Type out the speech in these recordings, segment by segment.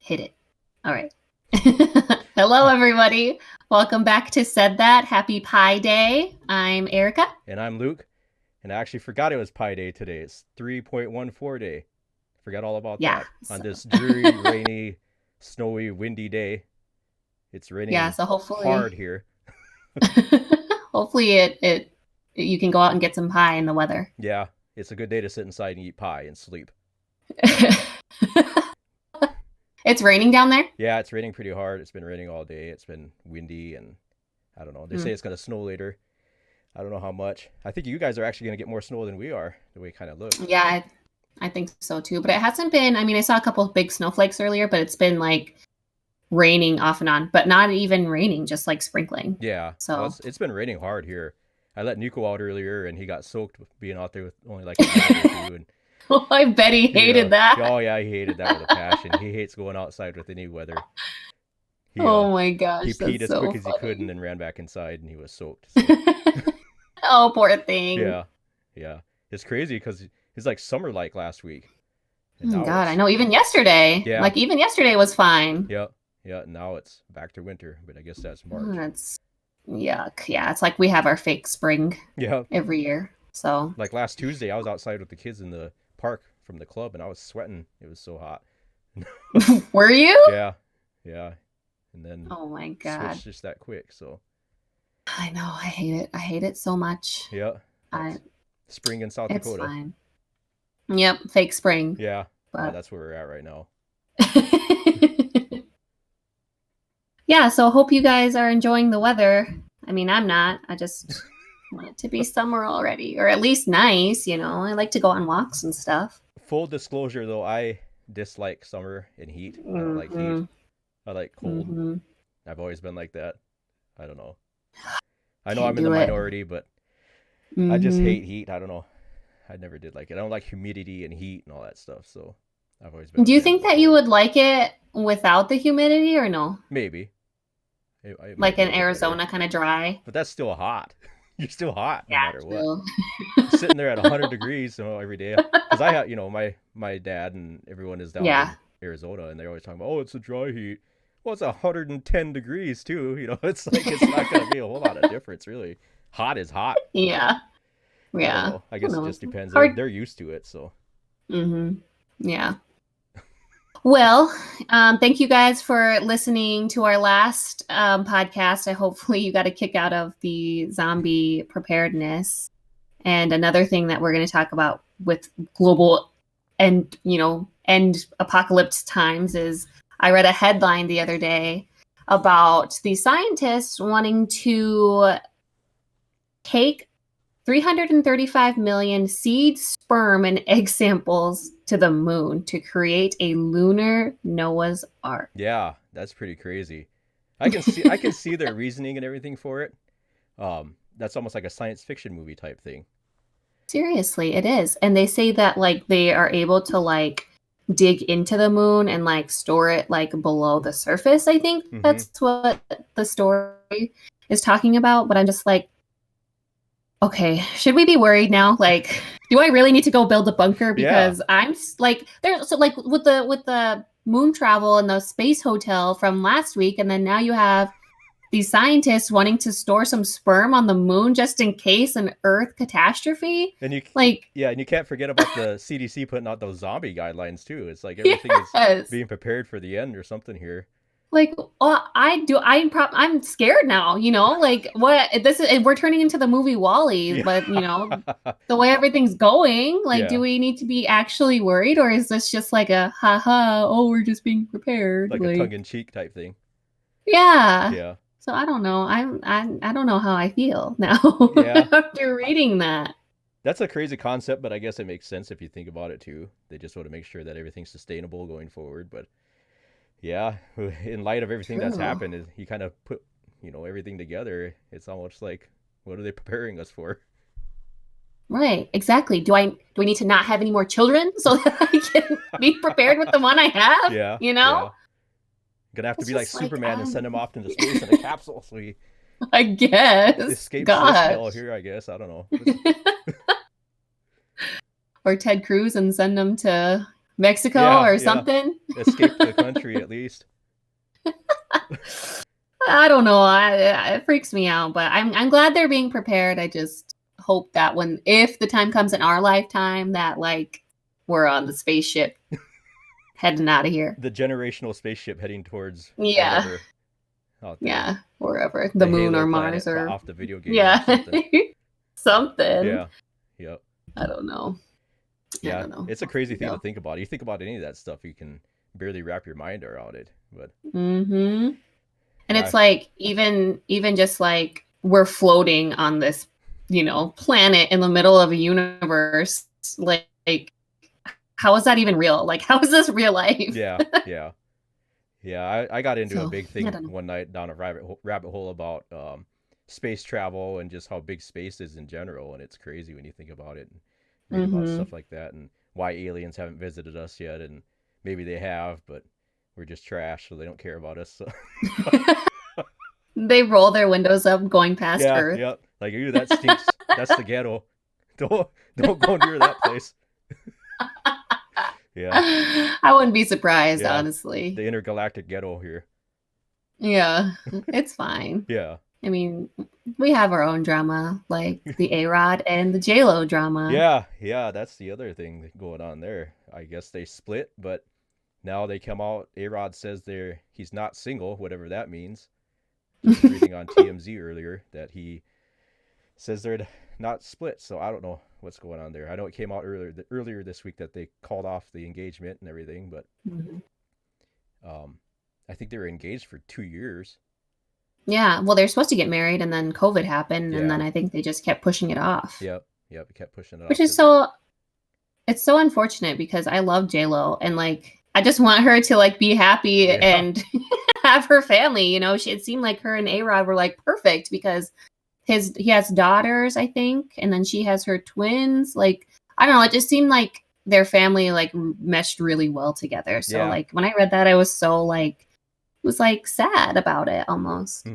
Hit it. All right. Hello, everybody. Welcome back to Said That. Happy Pi Day. I'm Erica. And I'm Luke. And I actually forgot it was Pi Day today. It's 3.14 day. Forgot all about Yeah. that. On this dreary, rainy, snowy, windy day. It's raining So hopefully hard here. hopefully it you can go out and get some pie in the weather. Yeah, it's a good day to sit inside and eat pie and sleep. It's raining down there? Yeah, it's raining pretty hard. It's been raining all day. It's been windy and I don't know. They say it's going to snow later. I don't know how much. I think you guys are actually going to get more snow than we are, the way it kind of looks. Yeah, I think so too. But it hasn't been, I saw a couple of big snowflakes earlier, but it's been like raining off and on, but not even raining, just like sprinkling. Yeah. So well, it's been raining hard here. I let Nico out earlier and he got soaked with being out there with only like a bag or two. And well, I bet he hated that. Oh yeah, he hated that with a passion. He hates going outside with any weather. Oh my gosh. He peed as so quick as funny. he could and then ran back inside and he was soaked. So. Oh, poor thing. Yeah. It's crazy because it's like summer like last week. Oh God, I know. Even yesterday. Yeah. Like even yesterday was fine. Yeah. Now it's back to winter, but I guess that's March. That's yuck. Yeah, it's like we have our fake spring. Yeah. Every year. So. Like last Tuesday, I was outside with the kids in the park from the club, and I was sweating. It was so hot. Were you? Yeah. And then. Oh my God. Switched just that quick. So. I know. I hate it. I hate it so much. Yeah. Spring in South Dakota. It's fine. Yep, fake spring. Yeah. That's where we're at right now. Yeah, so hope you guys are enjoying the weather. I'm not. I just want it to be summer already, or at least nice, I like to go on walks and stuff. Full disclosure, though, I dislike summer and heat. I don't like heat. I like cold. Mm-hmm. I've always been like that. I don't know. I know I'm in the minority, but I just hate heat. I don't know. I never did like it. I don't like humidity and heat and all that stuff, so I've always been. Do you think that you would like it without the humidity or no? Maybe. Like in Arizona, kind of dry. But that's still hot. You're still hot no matter what. Sitting there at 100 degrees every day. Because I have, my dad and everyone is down in Arizona, and they're always talking about, oh, it's a dry heat. Well, it's 110 degrees too. It's like it's not going to be a whole lot of difference, really. Hot is hot. Yeah. I guess it just depends. They're used to it, so. Yeah. Well, thank you guys for listening to our last podcast. Hopefully you got a kick out of the zombie preparedness. And another thing that we're going to talk about with global and apocalypse times is I read a headline the other day about the scientists wanting to take 335 million seed, sperm, and egg samples to the moon to create a lunar Noahs Ark. Yeah, that's pretty crazy. I can see their reasoning and everything for it. That's almost like a science fiction movie type thing. Seriously, it is. And they say that they are able to dig into the moon and store it below the surface. I think that's what the story is talking about. But I'm just okay, should we be worried now? Do I really need to go build a bunker? Because I'm there's with the moon travel and the space hotel from last week, and then now you have these scientists wanting to store some sperm on the moon just in case an Earth catastrophe. And and you can't forget about the CDC putting out those zombie guidelines too. It's like everything is being prepared for the end or something here. I'm scared now, what this is, we're turning into the movie WALL-E, but the way everything's going, do we need to be actually worried, or is this just a haha, oh, we're just being prepared, a tongue-in-cheek type thing? Yeah. So I don't know. I don't know how I feel now after reading that. That's a crazy concept, but I guess it makes sense if you think about it too. They just want to make sure that everything's sustainable going forward, but yeah, in light of everything that's happened, you kind of put, everything together. It's almost like, what are they preparing us for? Right, exactly. Do I need to not have any more children so that I can be prepared with the one I have? Yeah. Yeah. Gonna have to be like Superman and send him off into space in a capsule so he I guess escapes this hell here, I guess. I don't know. Or Ted Cruz and send him to Mexico or something. Escape the country at least. I don't know. It freaks me out, but I'm glad they're being prepared. I just hope that if the time comes in our lifetime that like we're on the spaceship heading out of here. The generational spaceship heading towards whatever out there. Yeah, wherever. The moon Halo or Mars or off the video game. Yeah. Or something. Something. Yeah. Yep. I don't know. Yeah. I don't know. It's a crazy thing to think about. You think about any of that stuff, you can barely wrap your mind around it. But and it's like even just like we're floating on this, planet in the middle of a universe. Like how is that even real? Like how is this real life? Yeah. I got into a big thing one night down a rabbit hole about space travel and just how big space is in general, and it's crazy when you think about it and read about stuff like that and why aliens haven't visited us yet, and maybe they have, but we're just trash, so they don't care about us. So. They roll their windows up going past Earth. Yeah, like, ooh, that stinks. That's the ghetto. Don't go near that place. Yeah. I wouldn't be surprised, honestly. The intergalactic ghetto here. Yeah, it's fine. Yeah. I mean, we have our own drama, like the A Rod and the JLO drama. Yeah, that's the other thing going on there. I guess they split, but now they come out. A Rod says he's not single, whatever that means. Just reading on TMZ earlier that he says they're not split, so I don't know what's going on there. I know it came out earlier this week that they called off the engagement and everything, but I think they were engaged for 2 years. Yeah, well, they're supposed to get married, and then COVID happened, and then I think they just kept pushing it off. Yep, it kept pushing it off. Which is it's so unfortunate because I love JLo, and like I just want her to like be happy and have her family. It seemed like her and A Rod were like perfect because he has daughters, I think, and then she has her twins. Like I don't know, it just seemed like their family like meshed really well together. So like when I read that, I was so like. Was like sad about it almost.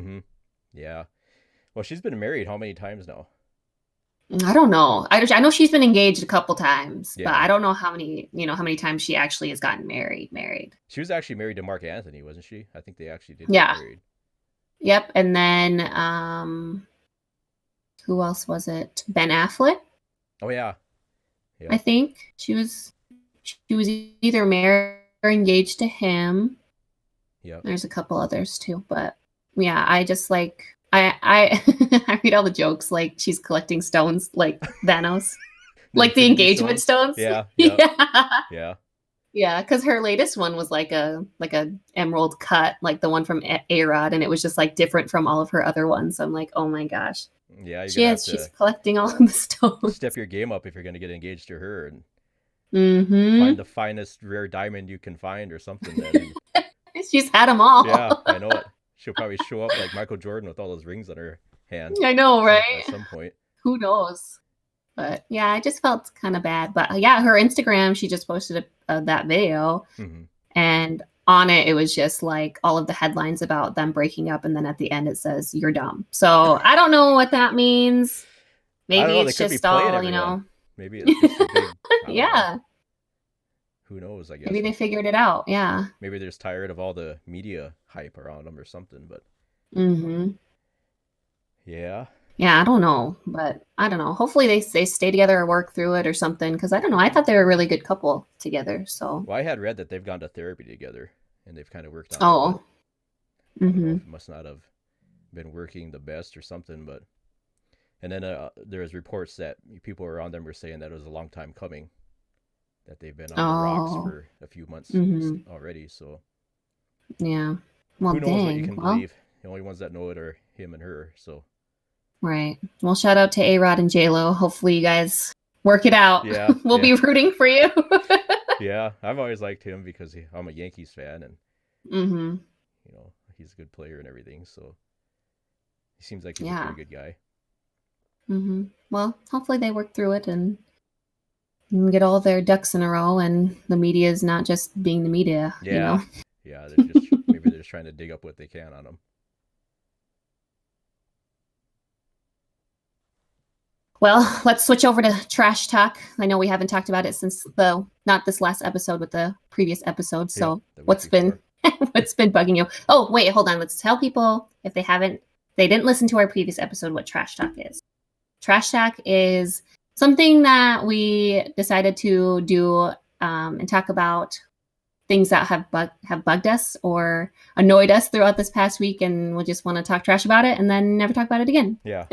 Yeah. Well, she's been married how many times now? I don't know. I know she's been engaged a couple times, but I don't know how many times she actually has gotten married. She was actually married to Mark Anthony, wasn't she? I think they actually did get married. Yep. And then who else was it? Ben Affleck? Oh yeah. I think she was either married or engaged to him. Yeah. There's a couple others too, but yeah, I just like I I read all the jokes like she's collecting stones like Thanos. Like the engagement stones. Yeah. Yeah, because her latest one was like a emerald cut, like the one from A Rod, and it was just like different from all of her other ones. So I'm like, oh my gosh. Yeah, she's collecting all of the stones. Step your game up if you're gonna get engaged to her and find the finest rare diamond you can find or something. Then. She's had them all. Yeah, I know it. She'll probably show up like Michael Jordan with all those rings on her hand. I know, right? At some point. Who knows? But yeah, I just felt kind of bad. But yeah, her Instagram, she just posted that video. And on it was just like all of the headlines about them breaking up. And then at the end, it says, "You're dumb." So I don't know what that means. Maybe it's just all, Maybe it's just a big... yeah. Who knows, I guess. Maybe they figured it out, yeah. Maybe they're just tired of all the media hype around them or something, but... Yeah. Yeah, I don't know, but I don't know. Hopefully they stay together or work through it or something, because I don't know. I thought they were a really good couple together, so... Well, I had read that they've gone to therapy together, and they've kind of worked on it. It must not have been working the best or something, but... And then there was reports that people around them were saying that it was a long time coming. That they've been on the rocks for a few months already, so... Yeah. Well, who knows what you can believe? The only ones that know it are him and her, so... Right. Well, shout out to A Rod and JLo. Hopefully you guys work it out. Yeah. We'll be rooting for you. Yeah, I've always liked him because I'm a Yankees fan, and he's a good player and everything, so... He seems like he's a pretty good guy. Well, hopefully they work through it and get all their ducks in a row, and the media is not just being the media. Yeah, yeah. Maybe they're just trying to dig up what they can on them. Well, let's switch over to trash talk. I know we haven't talked about it since not this last episode, but the previous episode. So what's been bugging you? Oh, wait, hold on. Let's tell people if they didn't listen to our previous episode, what trash talk is. Trash talk is something that we decided to do and talk about things that have bugged us or annoyed us throughout this past week, and we'll just want to talk trash about it and then never talk about it again. Yeah.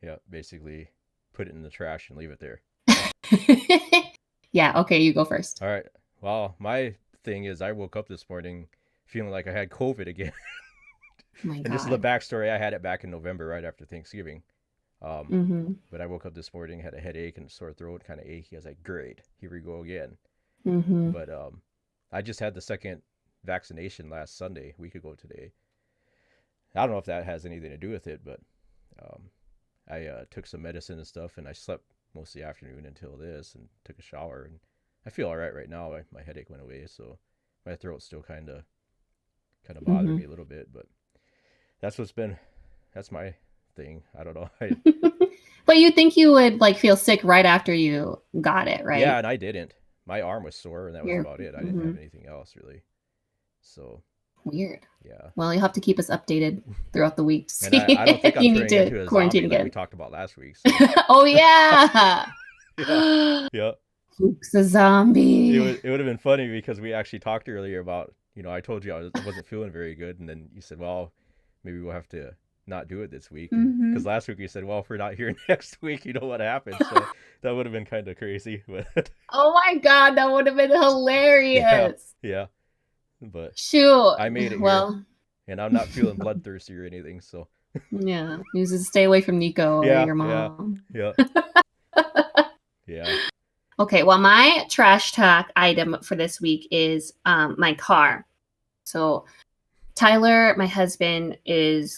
Yeah, basically put it in the trash and leave it there. Yeah, okay, you go first. All right. Well, my thing is I woke up this morning feeling like I had COVID again. And this is the backstory. I had it back in November, right after Thanksgiving. But I woke up this morning, had a headache and a sore throat, kind of achy. I was like, great, here we go again. But I just had the second vaccination last Sunday, a week ago today. I don't know if that has anything to do with it, but I took some medicine and stuff, and I slept most of the afternoon until this, and took a shower, and I feel all right now. My headache went away, so my throat's still kind of bothering me a little bit, but that's my thing. I don't know. But you think you would like feel sick right after you got it, right? Yeah, and I didn't. My arm was sore, and that was about it. I didn't have anything else really. So weird. Yeah. Well, you'll have to keep us updated throughout the week to see I don't think I'm you need to quarantine again. Like we talked about last week. So. Oh yeah. Yeah. Luke's a zombie. It would have been funny because we actually talked earlier about, I told you I wasn't feeling very good, and then you said, well, maybe we'll have to not do it this week, because last week you said, well, if we're not here next week, you know what happened. So that would have been kind of crazy. But oh my god, that would have been hilarious. Yeah. But shoot, I made it here, and I'm not feeling bloodthirsty or anything. So yeah, you just stay away from Nico or your mom. Yeah. Yeah. Okay, well, my trash talk item for this week is my car. So Tyler, my husband,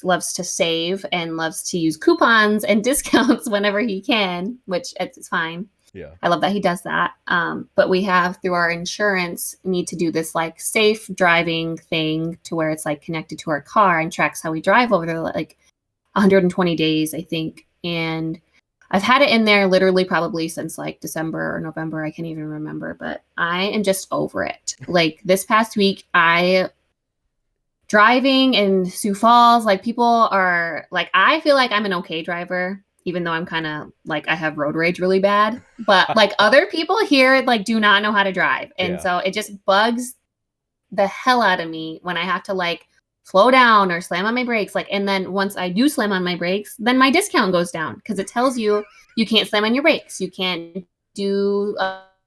loves to save and loves to use coupons and discounts whenever he can, which it's fine. Yeah. I love that he does that. But we have, through our insurance, need to do this like safe driving thing to where it's like connected to our car and tracks how we drive over there, like 120 days, I think. And I've had it in there literally probably since like December or November. I can't even remember, but I am just over it. Like this past week, driving in Sioux Falls, like people are like, I feel like I'm an okay driver, even though I'm kind of like, I have road rage really bad, but like other people here, like do not know how to drive. And so it just bugs the hell out of me when I have to like slow down or slam on my brakes. Like, and then once I do slam on my brakes, then my discount goes down because it tells you can't slam on your brakes. You can't do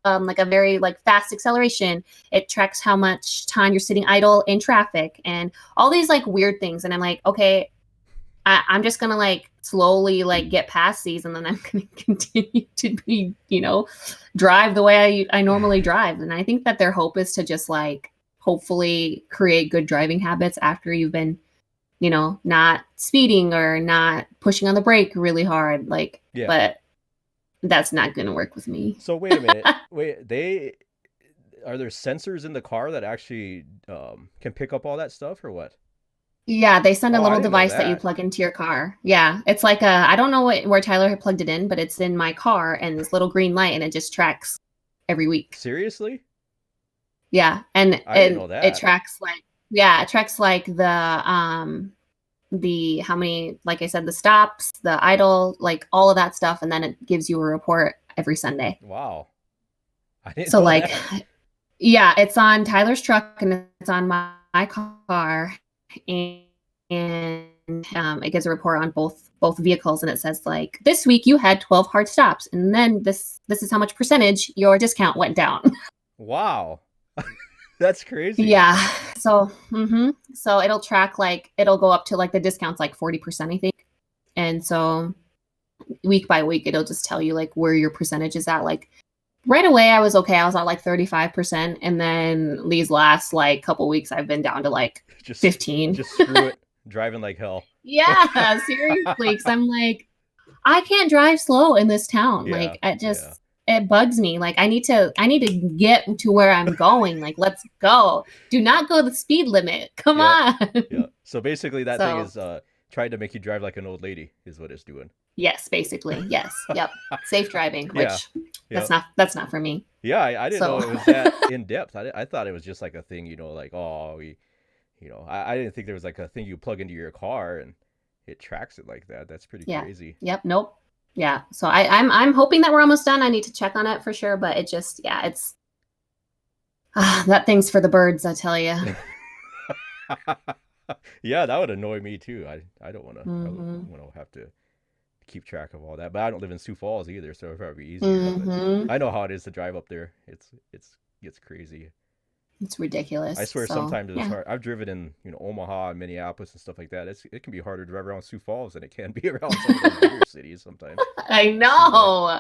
like a very like fast acceleration. It tracks how much time you're sitting idle in traffic and all these like weird things. And I'm like, okay, I'm just going to like slowly like get past these, and then I'm going to continue to be, drive the way I normally drive. And I think that their hope is to just like hopefully create good driving habits after you've been, not speeding or not pushing on the brake really hard. Like, but that's not going to work with me. So wait a minute. Are there sensors in the car that actually can pick up all that stuff or what? Yeah, they send a little device that you plug into your car. Yeah, it's like I don't know where Tyler had plugged it in, but it's in my car and this little green light, and it just tracks every week. Seriously? Yeah, and I didn't know that. It tracks like the how many, like I said, the stops, the idle, like all of that stuff, and then it gives you a report every Sunday. Wow. I didn't know like that. Yeah, it's on Tyler's truck and it's on my car, and it gives a report on both vehicles, and it says like, this week you had 12 hard stops, and then this is how much percentage your discount went down. Wow. That's crazy. Yeah. So so it'll track, like it'll go up to like the discounts like 40%, I think. And so week by week it'll just tell you like where your percentage is at. Like right away I was okay. I was at like 35%, and then these last like couple weeks I've been down to like 15. Just screw it. Driving like hell. Yeah, seriously, because I'm like, I can't drive slow in this town. Yeah, like it bugs me. Like I need to get to where I'm going. Like, let's go. Do not go the speed limit. Come on. Yeah. So basically that thing is trying to make you drive like an old lady is what it's doing. Yes, basically. Yes. Yep. Safe driving, Yeah. which Yeah. that's not for me. Yeah, I didn't know So it was that in depth. I thought it was just like a thing, like, oh, I didn't think there was like a thing you plug into your car and it tracks it like that. That's pretty yeah. crazy. Yep. Nope. Yeah. So I'm hoping that we're almost done. I need to check on it for sure, but it just it's that thing's for the birds, I tell you. Yeah, that would annoy me too. I don't want to. I Mm-hmm. want to have to keep track of all that. But I don't live in Sioux Falls either, so it'd probably be easier. But Mm-hmm. I know how it is to drive up there. It's crazy. It's I ridiculous. swear So sometimes it's yeah. hard. I've driven in Omaha and Minneapolis and stuff like that. It can be harder to drive around Sioux Falls than it can be around some of those bigger cities sometimes. I It seems like. know.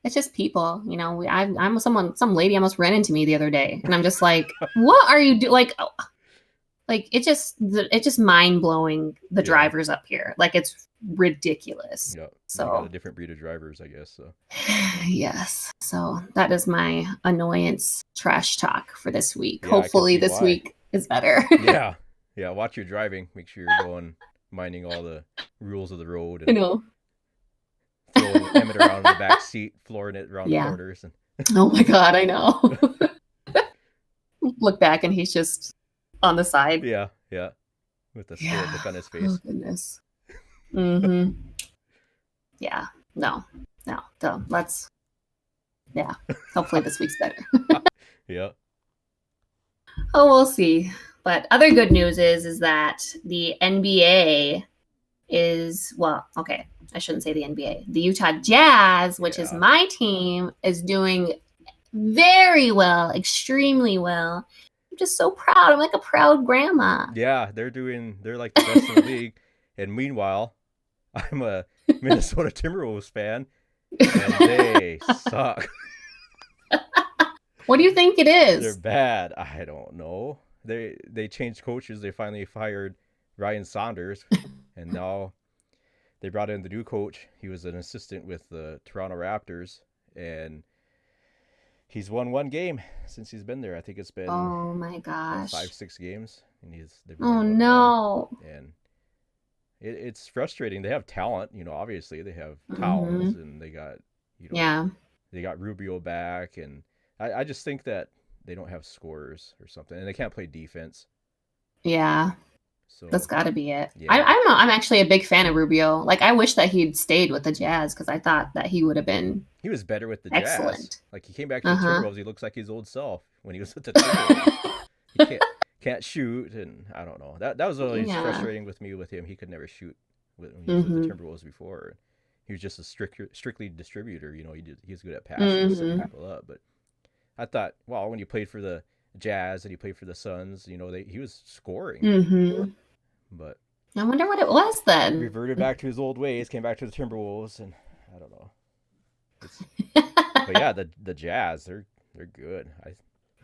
It's just people, I'm some lady almost ran into me the other day, and I'm just like, what are you doing? Like it's just mind blowing the Yeah. drivers up here. Like it's ridiculous. Yeah. They got a So different breed of drivers, I guess. So. yes. So that is my annoyance trash talk for this week. Yeah, I can Hopefully see this why. week is better. Yeah. Yeah. Watch your driving. Make sure you're going minding all the rules of the road I and know. throwing Emmett around in the back seat, flooring it around the Yeah. corners. And Oh my God, I know. Look back and he's just on the side. yeah, yeah, with a scared Yeah. look on his Oh face. goodness. Mm-hmm. Yeah. No. No. So let's yeah. Hopefully this week's better. Yeah. Oh, we'll see. But other good news is that the NBA is okay. I shouldn't say the NBA. The Utah Jazz, which is Yeah. my team, is doing very well, extremely well. I'm just so proud. I'm like a proud grandma. Yeah, they're like the best in the league. And meanwhile, I'm a Minnesota Timberwolves fan, and they suck. What do you think it They're is? bad. I don't know. They changed coaches. They finally fired Ryan Saunders, and now they brought in the new coach. He was an assistant with the Toronto Raptors, and he's won one game since he's been there. I think it's been Oh my gosh. 5-6 games, and they've Oh only won no. one. And it's frustrating. They have talent, obviously they have Mm-hmm. Towns, and they got Yeah. they got Rubio back, and I just think that they don't have scorers or something, and they can't play defense. Yeah. So That's got to be it. yeah, I'm actually a big fan of Rubio. Like I wish that he'd stayed with the Jazz because I thought that he would have been he was better with the Jazz. excellent. Like he came back to the Uh-huh. Timberwolves, he looks like his old self when he was with the Timberwolves. He can't shoot, and I don't know. That was always Yeah. frustrating with me with him. He could never shoot when he was with the Timberwolves before. He was just a strictly distributor. He was good at passing, setting people up. But I thought, well, when he played for the Jazz and he played for the Suns, he was scoring. But I wonder what it was then. reverted back to his old ways, came back to the Timberwolves, and I don't know. But yeah, the Jazz, they're good. They're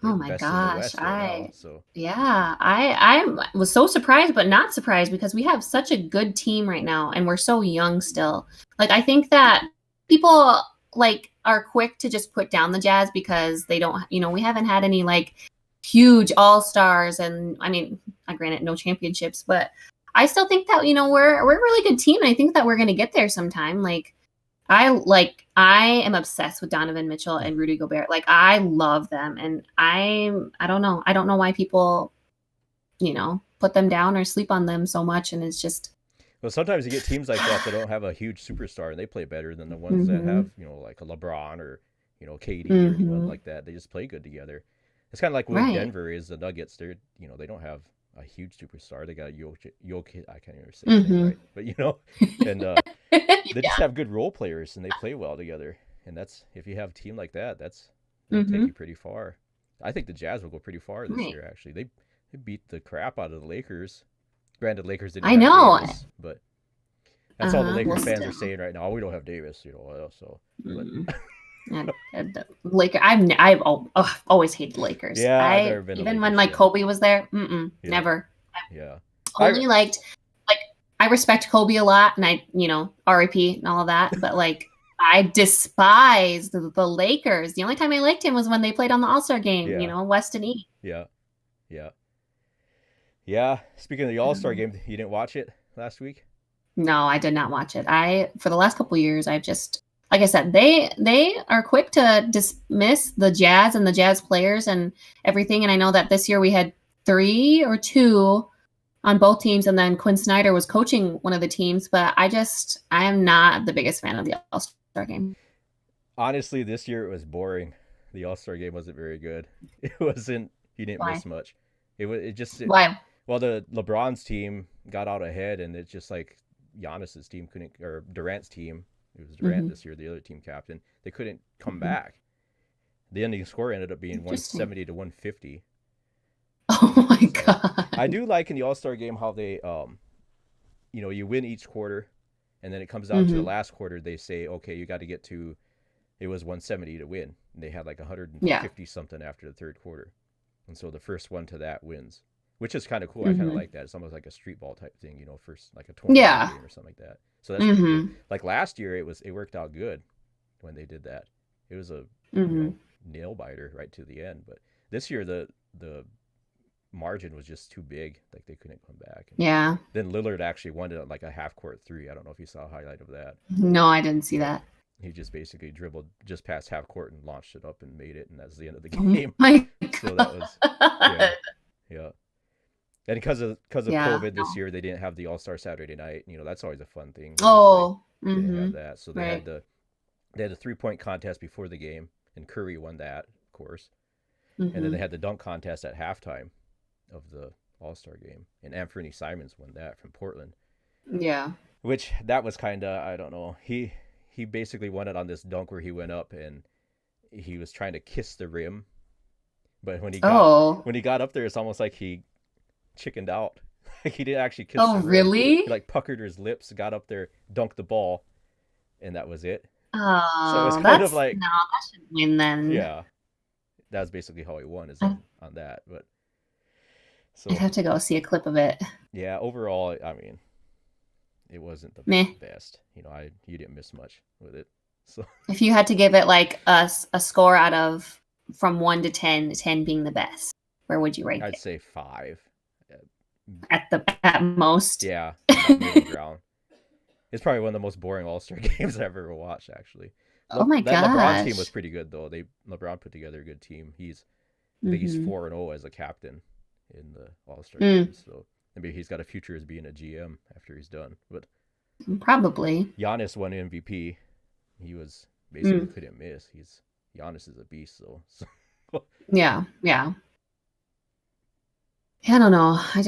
Oh the my best in the gosh. West right now. So I was so surprised, but not surprised because we have such a good team right now and we're so young still. Like I think that people like are quick to just put down the Jazz because they don't, we haven't had any like huge all-stars, and I mean, granted no championships, but I still think that, we're a really good team, and I think that we're going to get there sometime. I am obsessed with Donovan Mitchell and Rudy Gobert. Like I love them, and I don't know why people, put them down or sleep on them so much, and it's just well, sometimes you get teams like that that don't have a huge superstar, and they play better than the ones that have, like a LeBron or, KD or anyone like that. They just play good together. It's kind of like with Denver is the Nuggets. They don't have a huge superstar. They got Jokic. I can't even say his name right, but and they just have good role players, and they play well together. And that's, if you have a team like that, that'll take you pretty far. I think the Jazz will go pretty far this year. Actually, they beat the crap out of the Lakers. Granted, Lakers didn't have Davis, but that's all the Lakers fans are saying right now. Oh, we don't have Davis, so. Lakers. I've always hated the Lakers. Yeah, I've never been even a when Lakers fan. Kobe was there. Never. Yeah. Only I respect Kobe a lot, and I R.I.P. and all of that, but I despised the Lakers. The only time I liked him was when they played on the All-Star game. West and East. Yeah. Speaking of the All-Star game, you didn't watch it last week? No, I did not watch it. For the last couple of years, I've just, like I said, they are quick to dismiss the Jazz and the Jazz players and everything. And I know that this year we had 3 or 2 on both teams, and then Quinn Snyder was coaching one of the teams. But I am not the biggest fan of the All-Star game. Honestly, this year it was boring. The All-Star game wasn't very good. It wasn't. He didn't Why? miss much. Why? Well, the LeBron's team got out ahead, and it's just like Giannis's team couldn't, or Durant's team. It was Durant this year, the other team captain. They couldn't come back. The ending score ended up being 170 to 150. Oh my god! I do like in the All-Star game how they, you win each quarter, and then it comes down to the last quarter. They say, okay, you got to get to. It was 170 to win. And they had like 150 something after the third quarter, and so the first one to that wins, which is kind of cool. I kind of like that. It's almost like a street ball type thing, first like a 20 game or something like that. So that's pretty cool. Like last year, it worked out good when they did that. It was a nail biter right to the end. But this year the margin was just too big. Like they couldn't come back. Yeah. Then Lillard actually won it on like a half court 3. I don't know if you saw a highlight of that. No, I didn't see that. He just basically dribbled just past half court and launched it up and made it, and that's the end of the game. Oh my so that was yeah. And because of COVID this year, they didn't have the All-Star Saturday night. That's always a fun thing. They didn't have that, so they had the 3-point contest before the game, and Curry won that, of course. And then they had the dunk contest at halftime of the All-Star game, and Anthony Simons won that from Portland. Yeah. Which that was kind of, I don't know. He basically won it on this dunk where he went up and he was trying to kiss the rim, but when he got up there, it's almost like he chickened out. Like he didn't actually kiss the rim. Really? He like puckered his lips, got up there, dunked the ball, and that was it. Oh, so it's kind of like, no, that should win then. Yeah, that's basically how he won, is on that. But so I'd have to go see a clip of it. Yeah, overall, I mean, it wasn't the best. You didn't miss much with it. So if you had to give it like a score out of from 1 to 10, 10 being the best, where would you rank it? I'd say 5. At most. Yeah, middle ground. It's probably one of the most boring All-Star games I've ever watched, actually. Oh my gosh. That LeBron team was pretty good, though. LeBron put together a good team. I think he's 4-0 as a captain in the All-Star games. So maybe he's got a future as being a GM after he's done. But probably. Giannis won MVP. He was basically couldn't miss. Giannis is a beast, though. So. Yeah. I don't know. I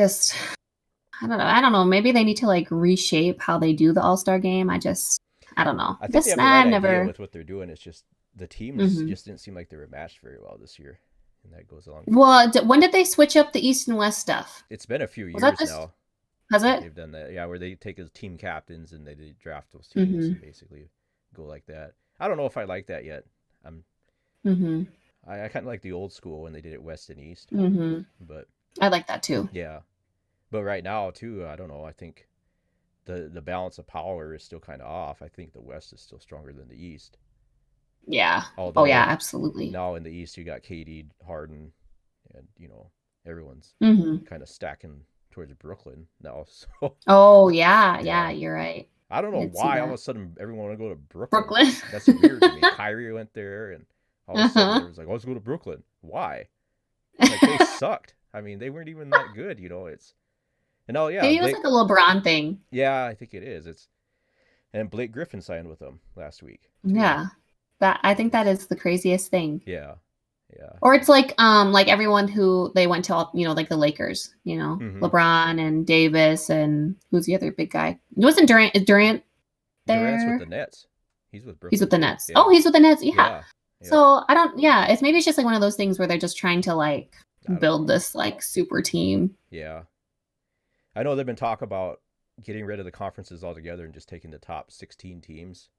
don't know. Maybe they need to like reshape how they do the All-Star game. I don't know. I think they have the right idea with what they're doing. It's just the teams just didn't seem like they were matched very well this year, and that goes along. Well, when did they switch up the East and West stuff? It's been a few years now. Has it? They've done that, where they take as team captains and they draft those teams and basically go like that. I don't know if I like that yet. I kind of like the old school when they did it West and East. But I like that too. Yeah, but right now too, I don't know. I think the balance of power is still kind of off. I think the West is still stronger than the East. Yeah. Although absolutely. Now in the East, you got KD, Harden, and everyone's kind of stacking towards Brooklyn now. So. Oh yeah, you're right. I don't know why all of a sudden everyone want to go to Brooklyn. That's weird to me. Kyrie went there, and all of a sudden everyone's like, "Let's go to Brooklyn." Why? Like they sucked. I mean, they weren't even that good. Maybe it was like a LeBron thing. Yeah, I think it is. And Blake Griffin signed with them last week. Yeah, I think that is the craziest thing. Yeah. Or it's like everyone who they went to all, like the Lakers, LeBron and Davis and who's the other big guy? Wasn't Durant? Is Durant there? Durant's with the Nets. He's with Brooklyn. He's with the Nets. Yeah. Oh, he's with the Nets. Yeah. So I don't. Yeah, maybe it's just like one of those things where they're just trying to like build this like super team. Yeah. I know they've been talking about getting rid of the conferences altogether and just taking the top 16 teams,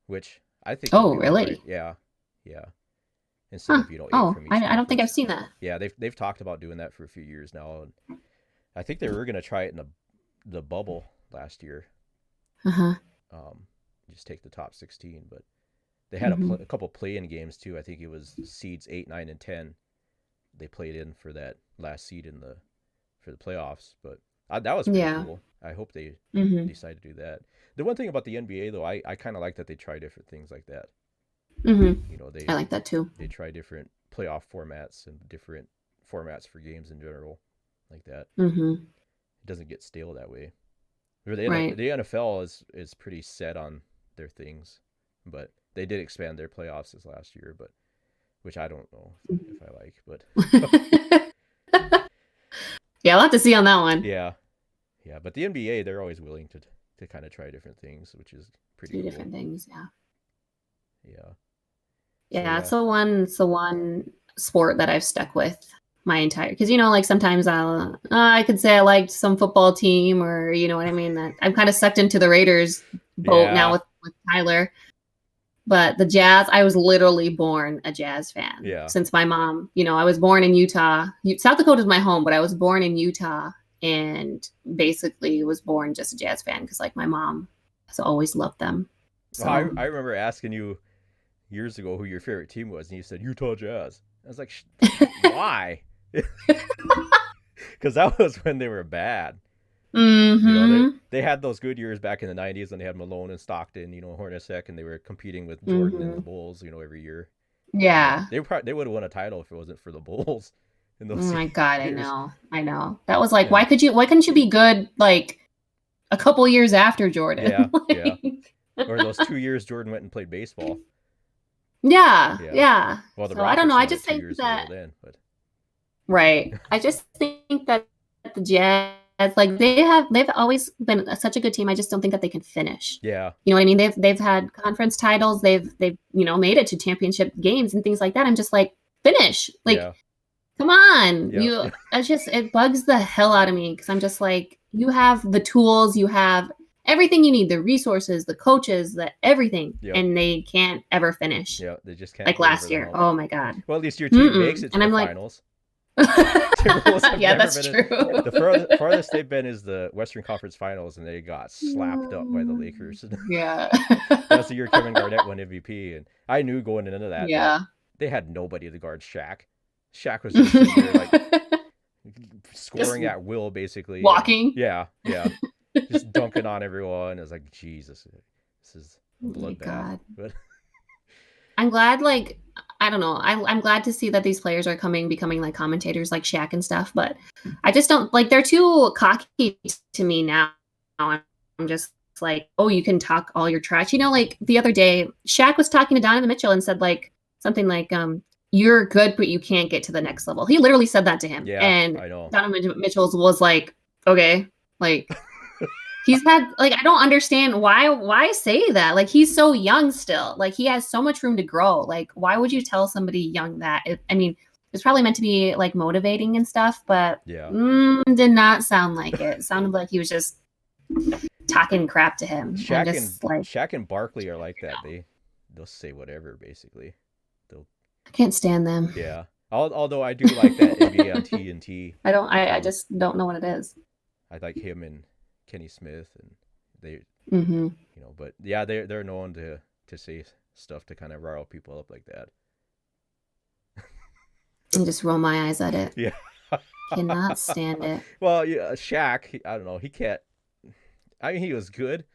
which I think. Oh, really? Right. Yeah. Instead of 8 from each. I don't think I've seen that. Yeah, they've talked about doing that for a few years now, and I think they were going to try it in the bubble last year. Just take the top 16, but they had a couple play-in games too. I think it was seeds 8, 9, and 10. They played in for that last seed for the playoffs, but That was pretty cool. I hope they decide to do that. The one thing about the NBA though, I kind of like that they try different things like that. You know, I like that too. They try different playoff formats and different formats for games in general, like that. It doesn't get stale that way. The NFL is pretty set on their things, but they did expand their playoffs this last year, but which I don't know if I like, but yeah, I'll have to see on that one. Yeah, but the NBA, they're always willing to kind of try different things, which is pretty cool. Different things, yeah. Yeah, it's the one sport that I've stuck with my entire, because like sometimes I could say I liked some football team, or you know what I mean, that I'm kind of sucked into the Raiders boat now with Tyler. But the Jazz, I was literally born a Jazz fan. Yeah. Since my mom, I was born in Utah. South Dakota is my home, but I was born in Utah and basically was born just a Jazz fan because like my mom has always loved them. So I remember asking you years ago who your favorite team was, and you said Utah Jazz. I was like, why? Because that was when they were bad. They had those good years back in the 90s when they had Malone and Stockton, Hornacek, and they were competing with Jordan and the Bulls, every year. Yeah. They would have won a title if it wasn't for the Bulls. In those my God, years. I know. That was like, why couldn't you be good like a couple years after Jordan? Yeah, yeah. Or those 2 years Jordan went and played baseball. Yeah. Well, so I don't know. I just think that. Right. I just think that the Jazz, like they've always been such a good team. I just don't think that they can finish. Yeah. You know what I mean? They've had conference titles. They've made it to championship games and things like that. I'm just like, finish. Like, come on. Yeah. It bugs the hell out of me because I'm just like, you have the tools, you have everything you need, the resources, the coaches, the everything, and they can't ever finish. Yeah, they just can't. Like last year. Oh my God. Well, at least your team makes it to the finals. Yeah, that's true. The farthest they've been is the Western Conference Finals, and they got slapped up by the Lakers. Yeah. That's the year Kevin Garnett won MVP, and I knew going into that. Yeah. They had nobody to guard Shaq. Shaq was just sitting there, like scoring just at will, basically. Walking. Yeah. Just dunking on everyone. It was like, Jesus, this is a bloodbath. But I'm glad, like, I don't know. I'm glad to see that these players are becoming like commentators like Shaq and stuff, but I just don't like, they're too cocky to me now. I'm just like, oh, you can talk all your trash. Like the other day, Shaq was talking to Donovan Mitchell and said like something like, you're good, but you can't get to the next level. He literally said that to him. Yeah, and I know. Donovan Mitchell was like, okay, like he's had like, I don't understand why say that? Like he's so young still. Like he has so much room to grow. Like why would you tell somebody young that? It's probably meant to be like motivating and stuff, but did not sound like it. It sounded like he was just talking crap to him. Shaq and Barkley are like that. They'll say whatever basically. I can't stand them. Yeah. Although I do like that NBA on TNT. I just don't know what it is. I like him and Kenny Smith, and they, mm-hmm. But yeah, they're known to say stuff to kind of rile people up like that. And just roll my eyes at it. Yeah. Cannot stand it. Well, yeah, Shaq, I don't know, he can't. I mean, he was good,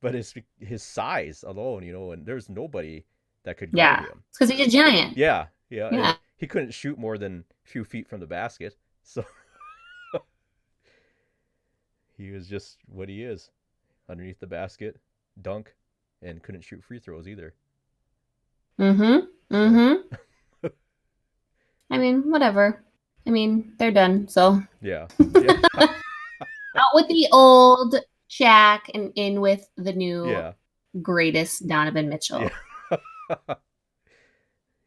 but his size alone, and there's nobody that could guard him. It's because he's a giant. Yeah. He couldn't shoot more than a few feet from the basket, so he was just what he is, underneath the basket, dunk, and couldn't shoot free throws either. I mean, whatever. I mean, they're done, so. Yeah. Out with the old Shaq and in with the new greatest Donovan Mitchell.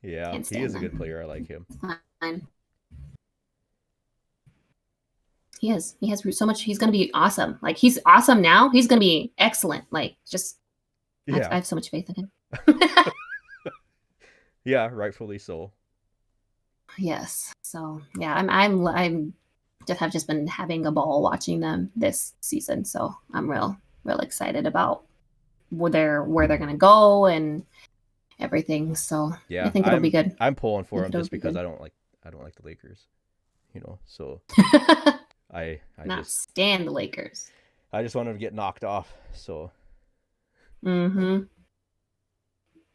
Yeah, he is a good player. I like him. Fine. He is. He has so much. He's going to be awesome. Like, he's awesome now. He's going to be excellent. Like, just, I have so much faith in him. Yeah, rightfully so. Yes. So, yeah, I'm just been having a ball watching them this season. So I'm real excited about where they're going to go and everything. So yeah, I think it'll be good. I'm pulling for them just because I don't like the Lakers, so I Not just stand the Lakers. I just want them to get knocked off. So Mm-hmm.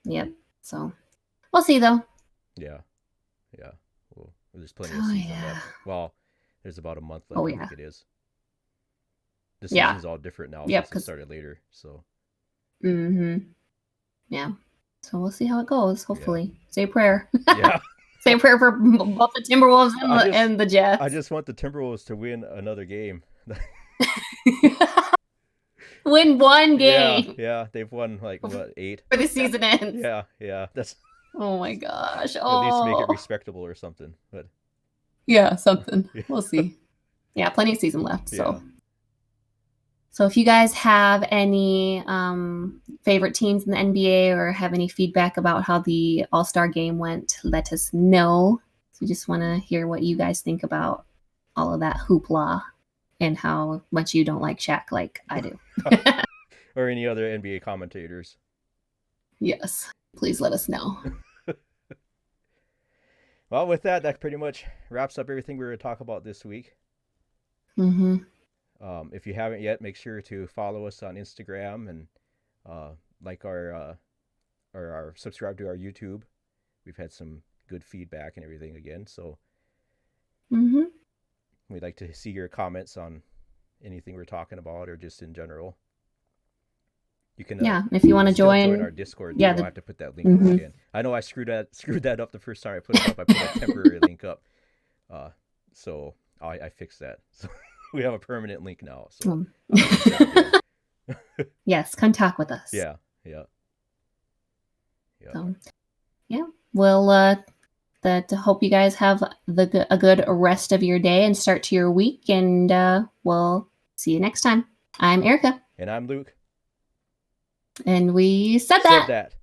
Yep. So we'll see though. yeah, yeah. Well, there's plenty of Oh season yeah. left. Well, there's about a month Oh left. I yeah. think it is. The Yeah. season's all different now Yep. since it Because. started later. So Mm-hmm. Yeah. So we'll see how it goes. yeah, Hopefully, say a prayer. yeah. Say a prayer for both the Timberwolves and the I Jets. just want the Timberwolves to win another game. Win one Yeah, game yeah. They've won like before what, 8? the season ends. Yeah, yeah. That's Oh my gosh. at least make it Oh. respectable or something. But Yeah, something. yeah, We'll see. Yeah, plenty of season left. yeah. So if you guys have any favorite teams in the NBA or have any feedback about how the All-Star game went, let us know. We just want to hear what you guys think about all of that hoopla and how much you don't like Shaq like I do. Or any other NBA commentators. Yes, please let us know. Well, with that, that pretty much wraps up everything we were going to talk about this week. Mm-hmm. If you haven't yet, make sure to follow us on Instagram and like our subscribe to our YouTube. We've had some good feedback and everything again, so we'd like to see your comments on anything we're talking about or just in general. You can if you want to join our Discord. Yeah, I'll have to put that link up again. I know I screwed that up the first time I put it up. I put a temporary link up, so I fixed that. So we have a permanent link now. So yes, come talk with us. Yeah, yeah, yeah. So, yeah, well, hope you guys have a good rest of your day and start to your week, and we'll see you next time. I'm Erica. And I'm Luke. And we said that.